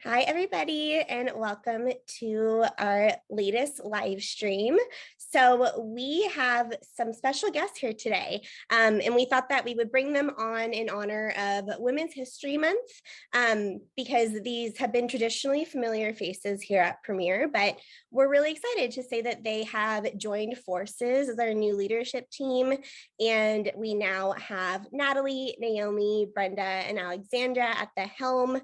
Hi, everybody, and welcome to our latest live stream. So we have some special guests here today, and we thought that we would bring them on in honor of Women's History Month, because these have been traditionally familiar faces here at Premier, but we're really excited to say that they have joined forces as our new leadership team, and we now have Natalie, Naomi, Brenda, and Alexandra at the helm,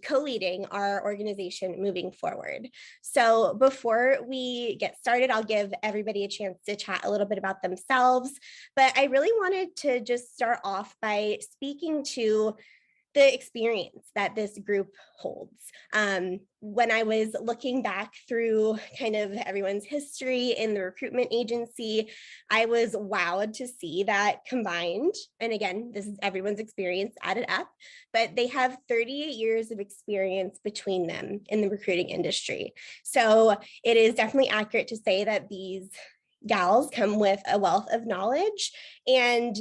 co-leading our organization moving forward. So before we get started, I'll give everybody a chance to chat a little bit about themselves, but I really wanted to just start off by speaking to the experience that this group holds. When I was looking back through kind of everyone's history in the recruitment agency, I was wowed to see that combined, and again, this is everyone's experience added up, but they have 38 years of experience between them in the recruiting industry. So it is definitely accurate to say that these gals come with a wealth of knowledge, and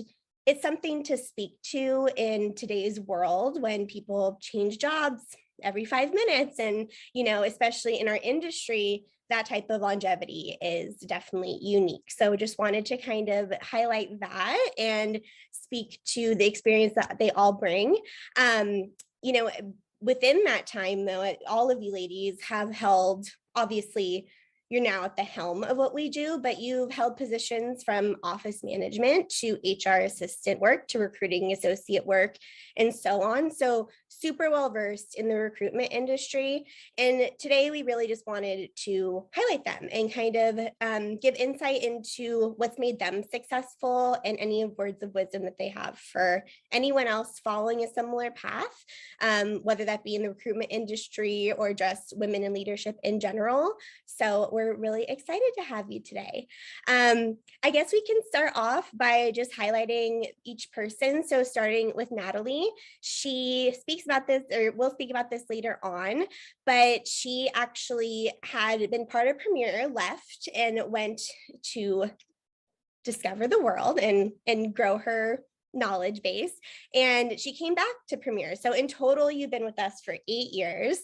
it's something to speak to in today's world when people change jobs every 5 minutes. And, especially in our industry, that type of longevity is definitely unique. So just wanted to kind of highlight that and speak to the experience that they all bring. Within that time, though, all of you ladies have held, obviously, you're now at the helm of what we do, but you've held positions from office management to HR assistant work to recruiting associate work and so on. So super well versed in the recruitment industry. And today we really just wanted to highlight them and kind of give insight into what's made them successful and any words of wisdom that they have for anyone else following a similar path, whether that be in the recruitment industry or just women in leadership in general. So we're really excited to have you today. I guess we can start off by just highlighting each person. So starting with Natalie, she speaks about this, or will speak about this later on, but she actually had been part of Premier, left, and went to discover the world and grow her knowledge base, and she came back to Premier. So in total, you've been with us for 8 years,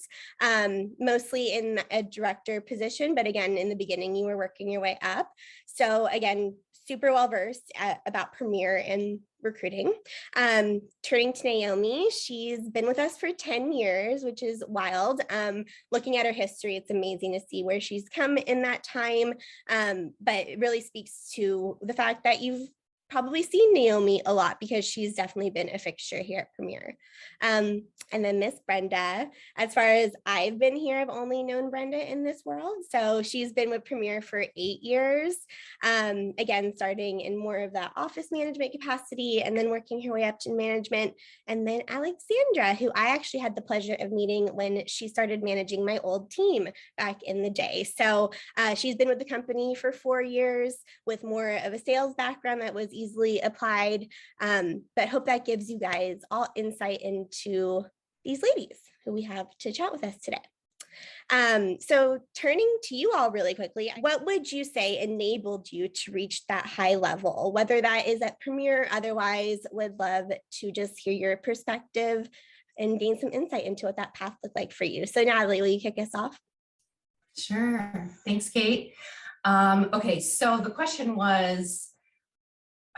mostly in a director position, but again, in the beginning, you were working your way up. So again, super well versed about Premier and recruiting. Turning to Naomi, she's been with us for 10 years, which is wild. Looking at her history, it's amazing to see where she's come in that time, but it really speaks to the fact that you've probably seen Naomi a lot because she's definitely been a fixture here at Premier. And then Miss Brenda, as far as I've been here, I've only known Brenda in this world. So she's been with Premier for 8 years, again, starting in more of that office management capacity and then working her way up to management. And then Alexandra, who I actually had the pleasure of meeting when she started managing my old team back in the day. So she's been with the company for 4 years with more of a sales background that was easily applied, but hope that gives you guys all insight into these ladies who we have to chat with us today. So turning to you all really quickly, what would you say enabled you to reach that high level, whether that is at Premier, otherwise would love to just hear your perspective and gain some insight into what that path looked like for you. So Natalie, will you kick us off? Sure. Thanks, Kate. Okay, so the question was,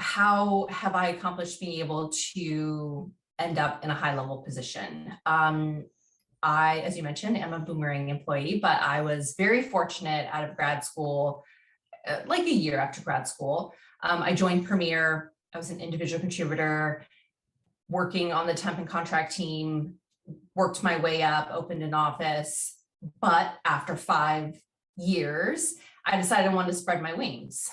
how have I accomplished being able to end up in a high level position? I, as you mentioned, am a Boomerang employee, but I was very fortunate out of grad school, like a year after grad school. I joined Premier. I was an individual contributor working on the temp and contract team, worked my way up, opened an office. But after 5 years, I decided I wanted to spread my wings.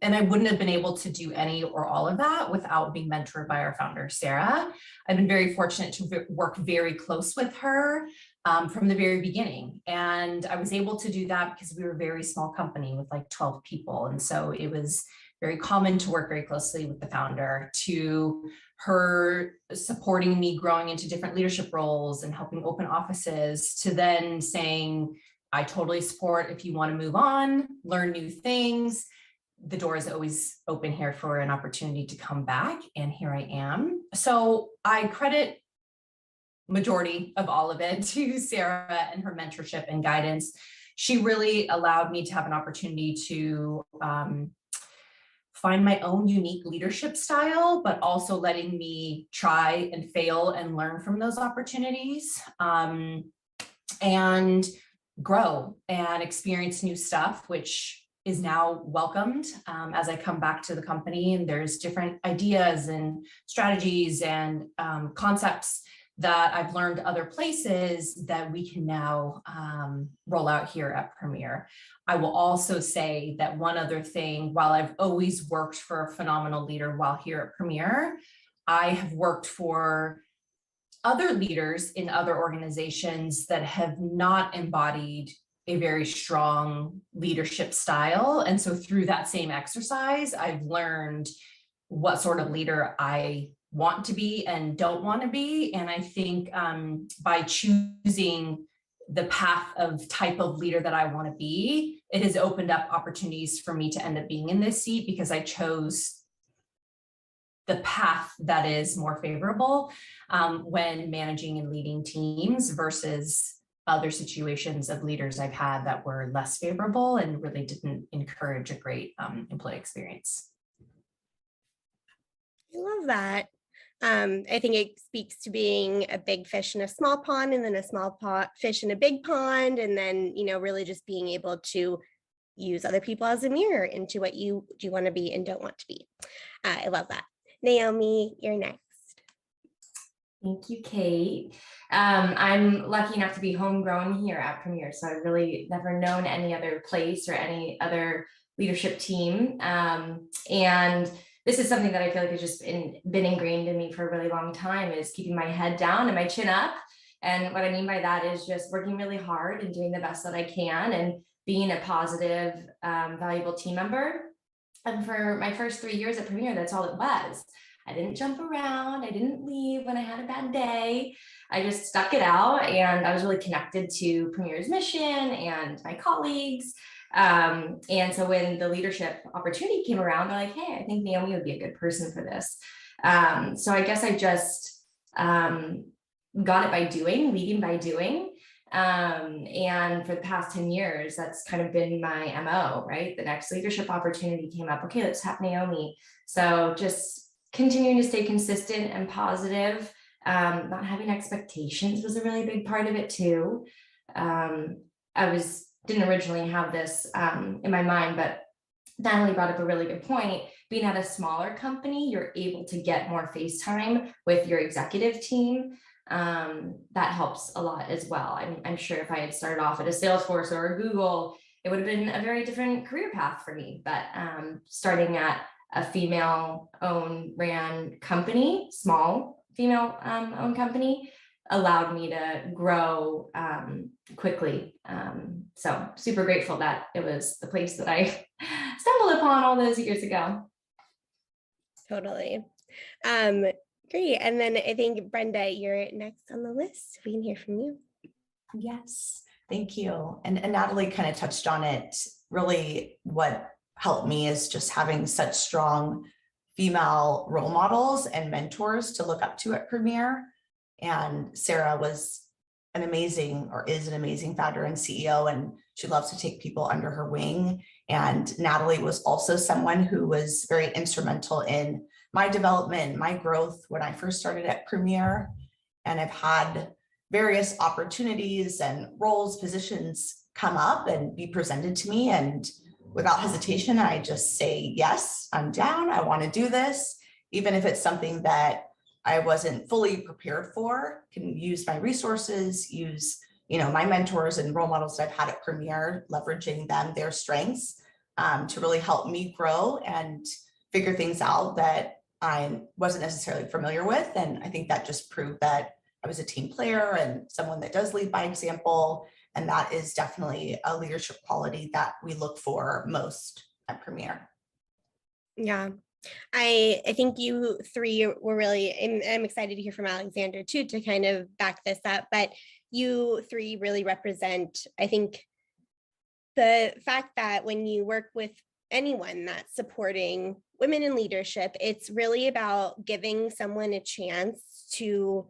And I wouldn't have been able to do any or all of that without being mentored by our founder, Sarah. I've been very fortunate to work very close with her from the very beginning. And I was able to do that because we were a very small company with like 12 people. And so it was very common to work very closely with the founder, to her supporting me growing into different leadership roles and helping open offices, to then saying, I totally support if you want to move on, learn new things. The door is always open here for an opportunity to come back, and here I am. So I credit majority of all of it to Sarah and her mentorship and guidance. She really allowed me to have an opportunity to find my own unique leadership style, but also letting me try and fail and learn from those opportunities, and grow and experience new stuff, which is now welcomed as I come back to the company, and there's different ideas and strategies and concepts that I've learned other places that we can now roll out here at Premier. I will also say that one other thing, while I've always worked for a phenomenal leader while here at Premier, I have worked for other leaders in other organizations that have not embodied a very strong leadership style. And so through that same exercise, I've learned what sort of leader I want to be and don't want to be. And I think by choosing the path of type of leader that I want to be, it has opened up opportunities for me to end up being in this seat because I chose the path that is more favorable when managing and leading teams versus other situations of leaders I've had that were less favorable and really didn't encourage a great employee experience. I love that. I think it speaks to being a big fish in a small pond, and then a small fish in a big pond, and then, you know, really just being able to use other people as a mirror into what you do want to be and don't want to be. I love that. Naomi, you're next. Thank you, Kate. I'm lucky enough to be homegrown here at Premier, so I've really never known any other place or any other leadership team. And this is something that I feel like has just been ingrained in me for a really long time, is keeping my head down and my chin up. And what I mean by that is just working really hard and doing the best that I can and being a positive, valuable team member. And for my first 3 years at Premier, that's all it was. I didn't jump around. I didn't leave when I had a bad day. I just stuck it out, and I was really connected to Premier's mission and my colleagues. And so when the leadership opportunity came around, I'm like, hey, I think Naomi would be a good person for this. So I guess I just got it by doing, leading by doing. And for the past 10 years, that's kind of been my MO, right? The next leadership opportunity came up. Okay, let's have Naomi. So just continuing to stay consistent and positive. Not having expectations was a really big part of it too. Didn't originally have this in my mind, but Natalie brought up a really good point. Being at a smaller company, you're able to get more face time with your executive team. That helps a lot as well. I'm sure if I had started off at a Salesforce or a Google, it would have been a very different career path for me. But starting at a female-owned ran company, small female-owned company, allowed me to grow quickly. So super grateful that it was the place that I stumbled upon all those years ago. Totally. Great. And then I think, Brenda, you're next on the list. We can hear from you. Yes, thank you. And Natalie kind of touched on it. Really, what helped me is just having such strong female role models and mentors to look up to at Premier. And Sarah was an amazing, or is an amazing founder and CEO, and she loves to take people under her wing. And Natalie was also someone who was very instrumental in my development, my growth when I first started at Premier. And I've had various opportunities and roles, positions come up and be presented to me. And without hesitation, I just say, yes, I'm down. I want to do this, even if it's something that I wasn't fully prepared for. Can use my resources, use my mentors and role models that I've had at Premier, leveraging them, their strengths, to really help me grow and figure things out that I wasn't necessarily familiar with. And I think that just proved that I was a team player and someone that does lead by example. And that is definitely a leadership quality that we look for most at Premier. Yeah. I think you three were really, and I'm excited to hear from Alexandra too, to kind of back this up, but you three really represent, I think, the fact that when you work with anyone that's supporting women in leadership, it's really about giving someone a chance to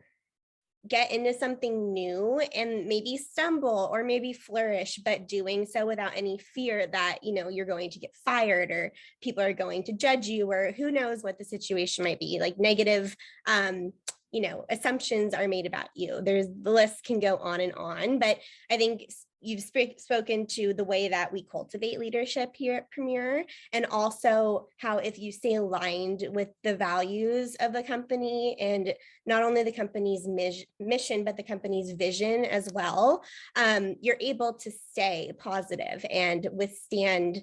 get into something new and maybe stumble or maybe flourish, but doing so without any fear that, you're going to get fired or people are going to judge you, or who knows what the situation might be, like negative, assumptions are made about you. The list can go on, but I think you've spoken to the way that we cultivate leadership here at Premier, and also how if you stay aligned with the values of the company and not only the company's mission, but the company's vision as well, you're able to stay positive and withstand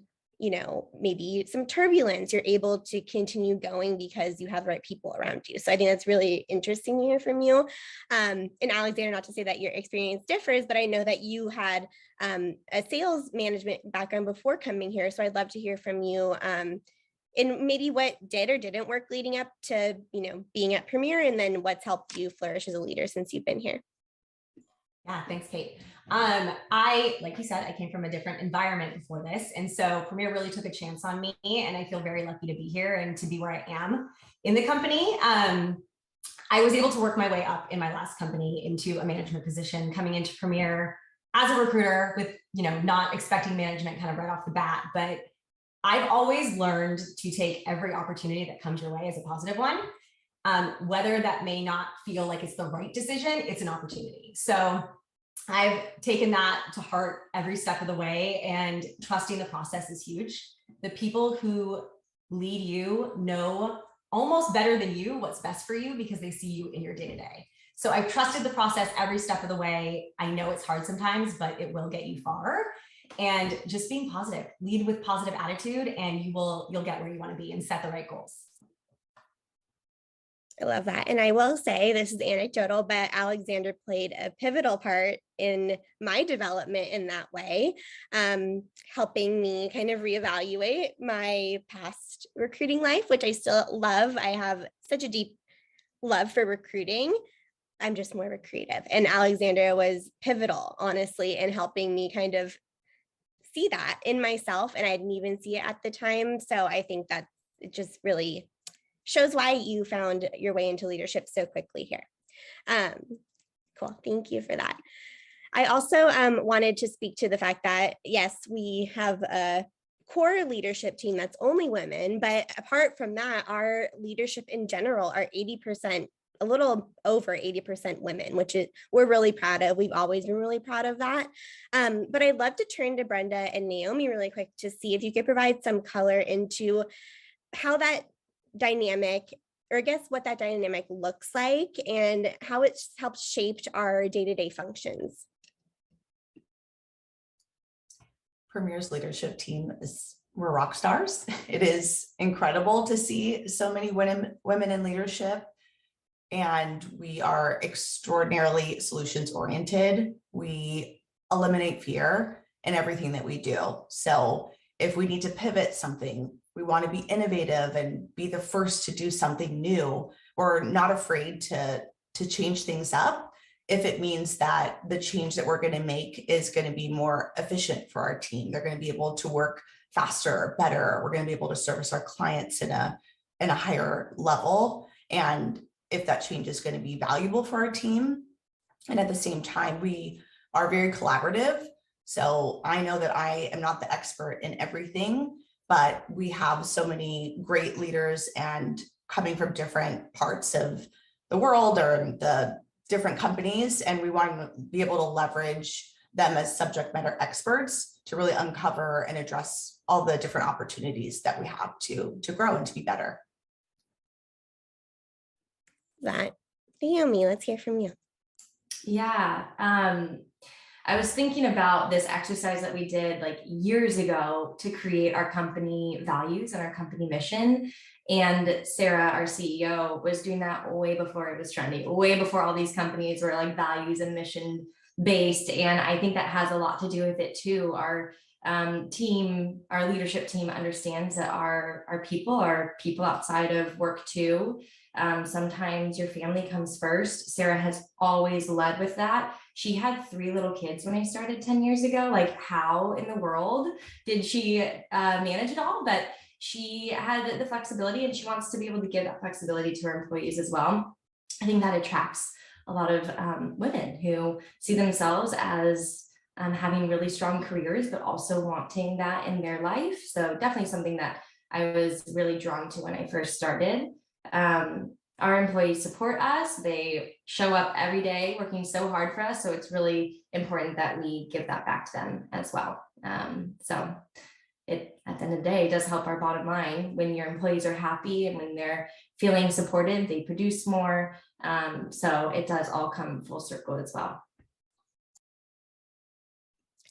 maybe some turbulence. You're able to continue going because you have the right people around you. So I think that's really interesting to hear from you. And Alexandra, not to say that your experience differs, but I know that you had a sales management background before coming here. So I'd love to hear from you and maybe what did or didn't work leading up to, being at Premier, and then what's helped you flourish as a leader since you've been here. Yeah, thanks, Kate. Like you said, I came from a different environment before this. And so Premier really took a chance on me, and I feel very lucky to be here and to be where I am in the company. I was able to work my way up in my last company into a management position, coming into Premier as a recruiter with, not expecting management kind of right off the bat. But I've always learned to take every opportunity that comes your way as a positive one. Whether that may not feel like it's the right decision, it's an opportunity. So I've taken that to heart every step of the way, and trusting the process is huge. The people who lead you know almost better than you what's best for you because they see you in your day-to-day. So I've trusted the process every step of the way. I know it's hard sometimes, but it will get you far. And just being positive, lead with positive attitude, and you'll get where you want to be and set the right goals. I love that. And I will say, this is anecdotal, but Alexandra played a pivotal part in my development in that way, helping me kind of reevaluate my past recruiting life, which I still love. I have such a deep love for recruiting. I'm just more of a creative. And Alexandra was pivotal, honestly, in helping me kind of see that in myself. And I didn't even see it at the time. So I think that it just really shows why you found your way into leadership so quickly here. Cool. Thank you for that. I also wanted to speak to the fact that, yes, we have a core leadership team that's only women, but apart from that, our leadership in general are 80%, a little over 80% women, which we're really proud of. We've always been really proud of that. But I'd love to turn to Brenda and Naomi really quick to see if you could provide some color into how that dynamic, or I guess what that dynamic looks like and how it's helped shaped our day-to-day functions. Premier's leadership team we're rock stars. It is incredible to see so many women in leadership, and we are extraordinarily solutions oriented. We eliminate fear in everything that we do. So if we need to pivot something, we want to be innovative and be the first to do something new. We're not afraid to change things up if it means that the change that we're going to make is going to be more efficient for our team. They're going to be able to work faster, better. We're going to be able to service our clients in a higher level. And if that change is going to be valuable for our team. And at the same time, we are very collaborative. So I know that I am not the expert in everything, but we have so many great leaders and coming from different parts of the world or the different companies. And we want to be able to leverage them as subject matter experts to really uncover and address all the different opportunities that we have to grow and to be better. That Naomi, let's hear from you. Yeah. I was thinking about this exercise that we did like years ago to create our company values and our company mission. And Sarah, our CEO, was doing that way before it was trendy, way before all these companies were like values and mission based. And I think that has a lot to do with it too. Our team, our leadership team understands that our people are people outside of work too. Sometimes your family comes first. Sarah has always led with that. She had 3 little kids when I started 10 years ago. Like, how in the world did she manage it all? But she had the flexibility, and she wants to be able to give that flexibility to her employees as well. I think that attracts a lot of women who see themselves as having really strong careers, but also wanting that in their life. So definitely something that I was really drawn to when I first started. Our employees support us. They show up every day working so hard for us. So it's really important that we give that back to them as well. So it, at the end of the day, does help our bottom line. When your employees are happy and when they're feeling supported, they produce more. So it does all come full circle as well.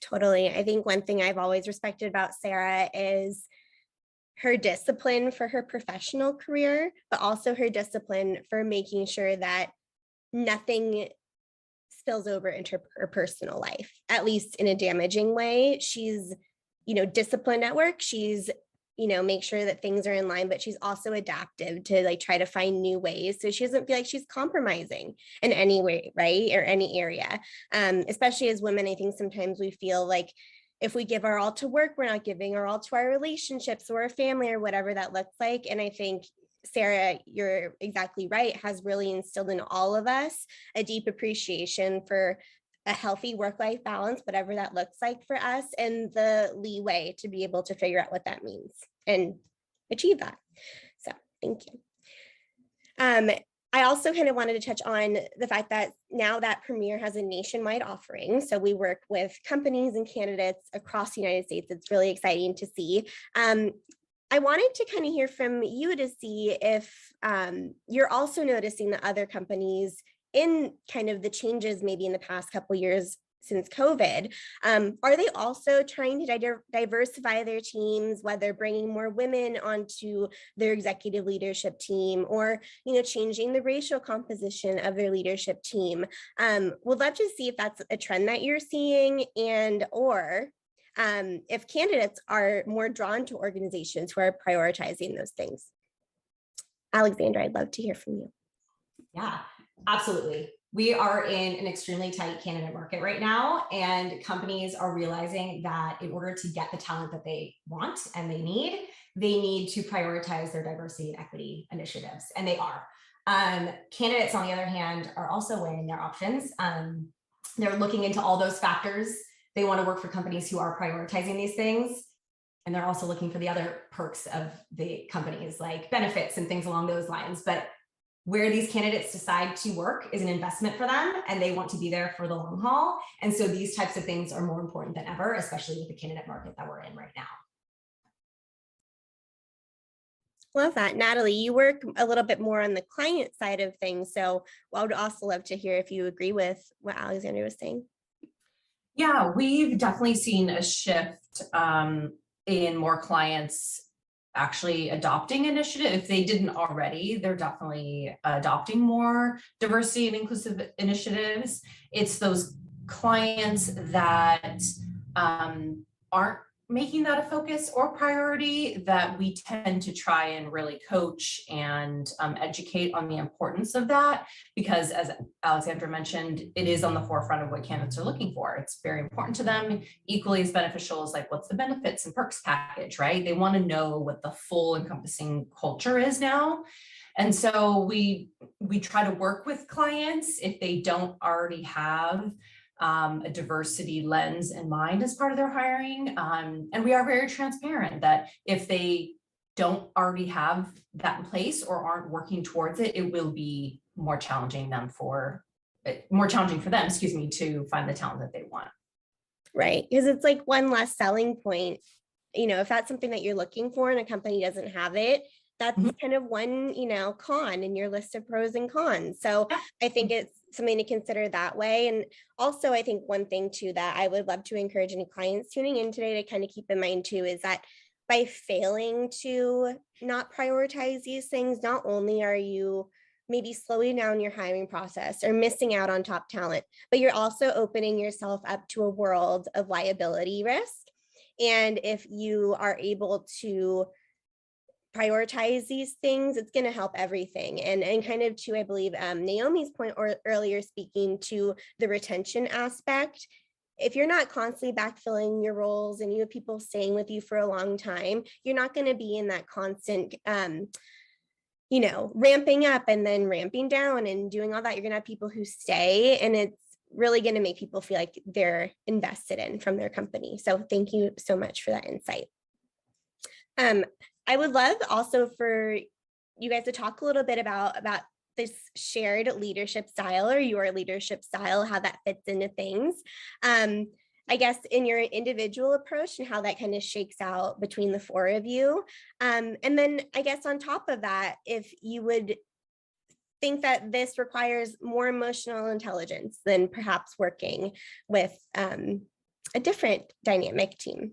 Totally. I think one thing I've always respected about Sarah is her discipline for her professional career, but also her discipline for making sure that nothing spills over into her personal life, at least in a damaging way. She's, disciplined at work. She's, make sure that things are in line, but she's also adaptive to like try to find new ways. So she doesn't feel like she's compromising in any way, right? Or any area. Especially as women, I think sometimes we feel like if we give our all to work, we're not giving our all to our relationships or our family or whatever that looks like. And I think Sarah, you're exactly right, has really instilled in all of us a deep appreciation for a healthy work-life balance, whatever that looks like for us, and the leeway to be able to figure out what that means and achieve that. So thank you. I also kind of wanted to touch on the fact that now that Premier has a nationwide offering, so we work with companies and candidates across the United States. It's really exciting to see. I wanted to kind of hear from you to see if you're also noticing that other companies in kind of the changes maybe in the past couple of years since COVID, are they also trying to diversify their teams, whether bringing more women onto their executive leadership team or, changing the racial composition of their leadership team? Would love to see if that's a trend that you're seeing or if candidates are more drawn to organizations who are prioritizing those things. Alexandra, I'd love to hear from you. Yeah, absolutely. We are in an extremely tight candidate market right now, and companies are realizing that in order to get the talent that they want and they need to prioritize their diversity and equity initiatives, and they are. Candidates, on the other hand, are also weighing their options. They're looking into all those factors. They want to work for companies who are prioritizing these things, and they're also looking for the other perks of the companies, like benefits and things along those lines. But where these candidates decide to work is an investment for them, and they want to be there for the long haul. And so these types of things are more important than ever, especially with the candidate market that we're in right now. Love that. Natalie, you work a little bit more on the client side of things. So I would also love to hear if you agree with what Alexandra was saying. Yeah, we've definitely seen a shift in more clients actually adopting initiative. If they didn't already, they're definitely adopting more diversity and inclusive initiatives. It's those clients that aren't making that a focus or priority that we tend to try and really coach and educate on the importance of that, because as Alexandra mentioned, it is on the forefront of what candidates are looking for. It's very important to them. Equally as beneficial as like, what's the benefits and perks package, right? They want to know what the full encompassing culture is now. And so we try to work with clients if they don't already have a diversity lens in mind as part of their hiring. And we are very transparent that if they don't already have that in place or aren't working towards it, it will be more challenging for them, to find the talent that they want. Right, because it's like one less selling point. If that's something that you're looking for and a company doesn't have it, that's kind of one, con in your list of pros and cons. So I think it's something to consider that way. And also, I think one thing too that I would love to encourage any clients tuning in today to kind of keep in mind too is that by failing to not prioritize these things, not only are you maybe slowing down your hiring process or missing out on top talent, but you're also opening yourself up to a world of liability risk. And if you are able to prioritize these things, it's going to help everything. And kind of to, I believe, Naomi's point or earlier, speaking to the retention aspect, if you're not constantly backfilling your roles and you have people staying with you for a long time, you're not going to be in that constant you know, ramping up and then ramping down and doing all that. You're going to have people who stay, and it's really going to make people feel like they're invested in from their company. So thank you so much for that insight. I would love also for you guys to talk a little bit about this shared leadership style, or your leadership style, how that fits into things. I guess in your individual approach and how that kind of shakes out between the four of you. And then I guess on top of that, if you would think that this requires more emotional intelligence than perhaps working with a different dynamic team.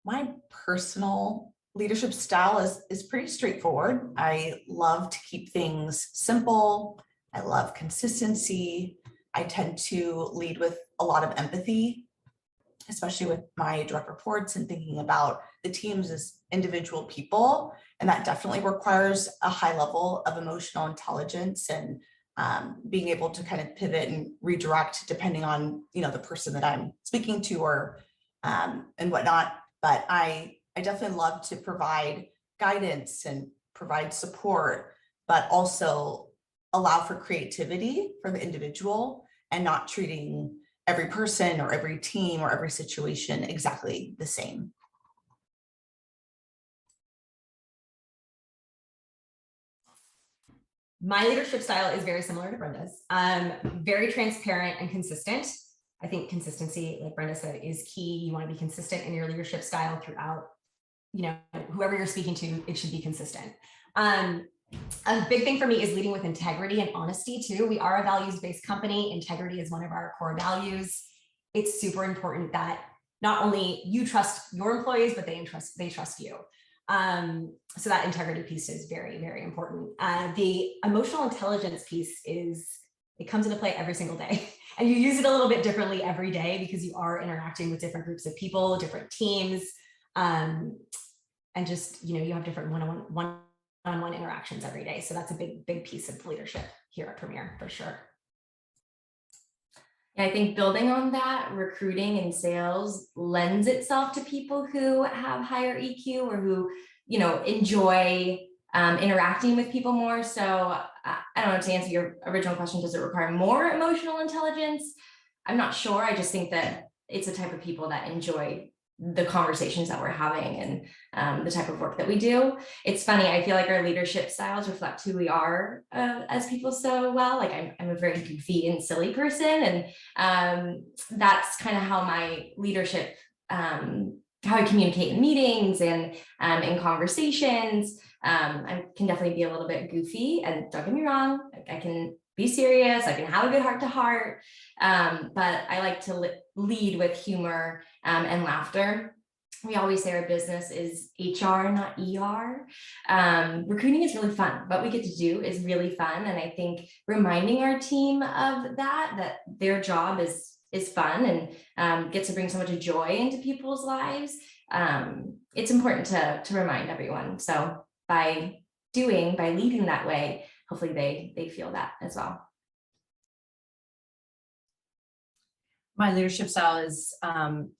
My personal leadership style is pretty straightforward. I love to keep things simple. I love consistency. I tend to lead with a lot of empathy, especially with my direct reports and thinking about the teams as individual people. And that definitely requires a high level of emotional intelligence and being able to kind of pivot and redirect depending on, you know, the person that I'm speaking to or and whatnot. But I definitely love to provide guidance and provide support, but also allow for creativity for the individual and not treating every person or every team or every situation exactly the same. My leadership style is very similar to Brenda's. Very transparent and consistent. I think consistency, like Brenda said, is key. You want to be consistent in your leadership style throughout, you know, whoever you're speaking to, it should be consistent. A big thing for me is leading with integrity and honesty too. We are a values-based company. Integrity is one of our core values. It's super important that not only you trust your employees, but they trust you. So that integrity piece is very, very important. The emotional intelligence piece it comes into play every single day. And you use it a little bit differently every day because you are interacting with different groups of people, different teams, and just, you know, you have different one-on-one interactions every day. So that's a big piece of leadership here at Premier for sure. Yeah, I think building on that, recruiting and sales lends itself to people who have higher EQ or who, you know, enjoy interacting with people more. So I don't know, to answer your original question, does it require more emotional intelligence? I'm not sure. I just think that it's a type of people that enjoy the conversations that we're having and the type of work that we do. It's funny, I feel like our leadership styles reflect who we are as people so well. Like I'm a very goofy and silly person, and that's kind of how my leadership, how I communicate in meetings and in conversations. I can definitely be a little bit goofy, and don't get me wrong, I can be serious, I can have a good heart to heart, but I like to lead with humor and laughter. We always say our business is HR, not ER. Recruiting is really fun. What we get to do is really fun, and I think reminding our team of that their job is fun and gets to bring so much joy into people's lives. It's important to remind everyone. So by leading that way, hopefully they feel that as well. My leadership style is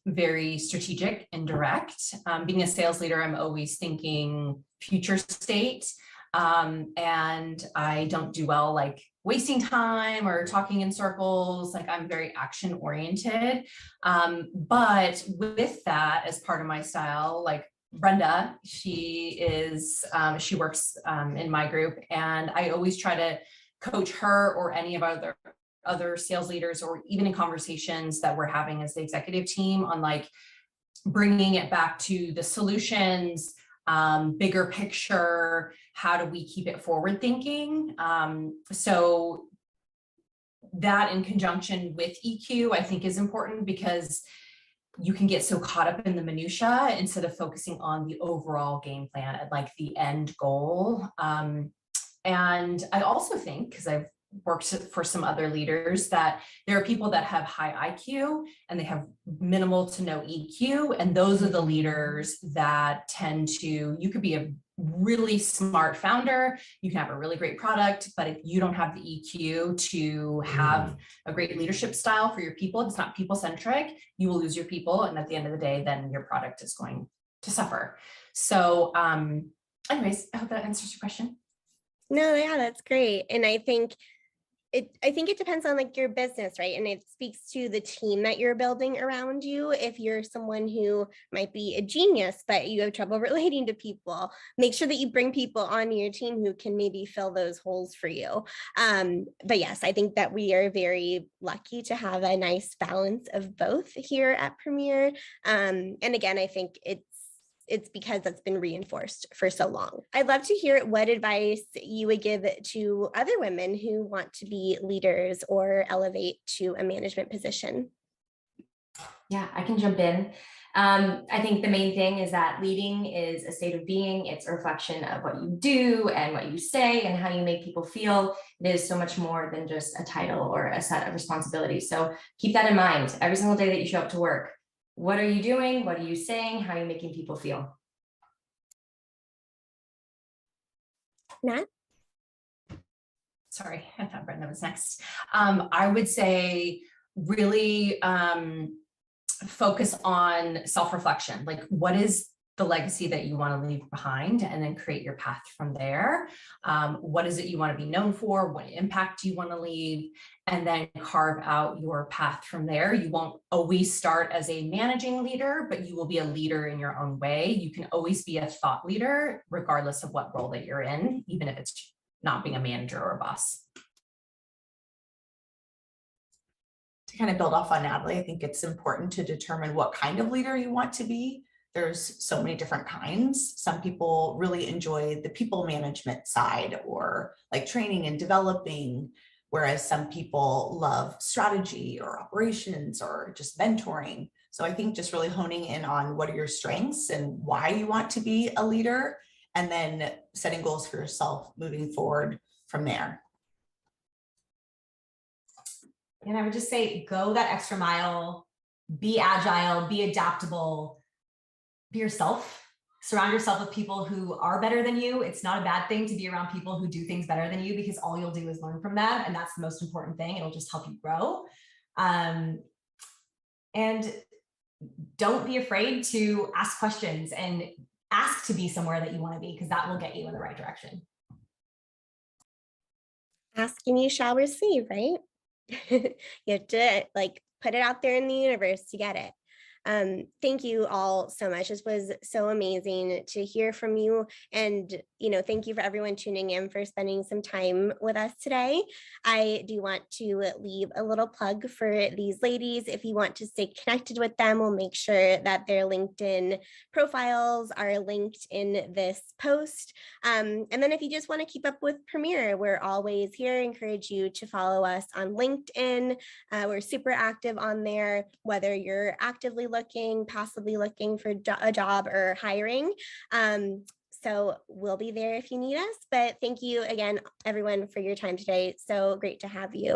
very strategic and direct. Being a sales leader, I'm always thinking future state, and I don't do well like wasting time or talking in circles. Like I'm very action oriented, but with that as part of my style, like Brenda, she works in my group, and I always try to coach her or any of other sales leaders, or even in conversations that we're having as the executive team, on like bringing it back to the solutions, bigger picture, how do we keep it forward thinking? So that in conjunction with EQ, I think is important, because you can get so caught up in the minutia instead of focusing on the overall game plan and like the end goal. And I also think, because I've worked for some other leaders, that there are people that have high IQ and they have minimal to no EQ. And those are the leaders that tend to, you could be a really smart founder, you can have a really great product, but if you don't have the EQ to have a great leadership style for your people, it's not people centric, you will lose your people. And at the end of the day, then your product is going to suffer. So Anyways, I hope that answers your question. No, yeah, that's great. And I think it depends on like your business, right? And it speaks to the team that you're building around you. If you're someone who might be a genius, but you have trouble relating to people, make sure that you bring people on your team who can maybe fill those holes for you. But yes, I think that we are very lucky to have a nice balance of both here at Premier. And again, I think it's because that's been reinforced for so long. I'd love to hear what advice you would give to other women who want to be leaders or elevate to a management position. Yeah, I can jump in. I think the main thing is that leading is a state of being. It's a reflection of what you do and what you say and how you make people feel. It is so much more than just a title or a set of responsibilities. So keep that in mind every single day that you show up to work. What are you doing? What are you saying? How are you making people feel? Nat? Sorry, I thought Brenda was next. I would say really focus on self-reflection. Like, what is the legacy that you want to leave behind, and then create your path from there. What is it you want to be known for? What impact do you want to leave? And then carve out your path from there. You won't always start as a managing leader, but you will be a leader in your own way. You can always be a thought leader, regardless of what role that you're in, even if it's not being a manager or a boss. To kind of build off on Natalie, I think it's important to determine what kind of leader you want to be. There's so many different kinds. Some people really enjoy the people management side or like training and developing, whereas some people love strategy or operations or just mentoring. So I think just really honing in on what are your strengths and why you want to be a leader, and then setting goals for yourself moving forward from there. And I would just say, go that extra mile, be agile, be adaptable, be yourself, surround yourself with people who are better than you. It's not a bad thing to be around people who do things better than you, because all you'll do is learn from them. And that's the most important thing. It'll just help you grow. And don't be afraid to ask questions and ask to be somewhere that you want to be, because that will get you in the right direction. Ask and you shall receive, right? You have to like put it out there in the universe to get it. Thank you all so much. This was so amazing to hear from you. And, thank you for everyone tuning in for spending some time with us today. I do want to leave a little plug for these ladies. If you want to stay connected with them, we'll make sure that their LinkedIn profiles are linked in this post. And then if you just want to keep up with Premier, we're always here. I encourage you to follow us on LinkedIn. We're super active on there, whether you're actively looking, passively looking for a job or hiring. So we'll be there if you need us. But thank you again, everyone, for your time today. So great to have you.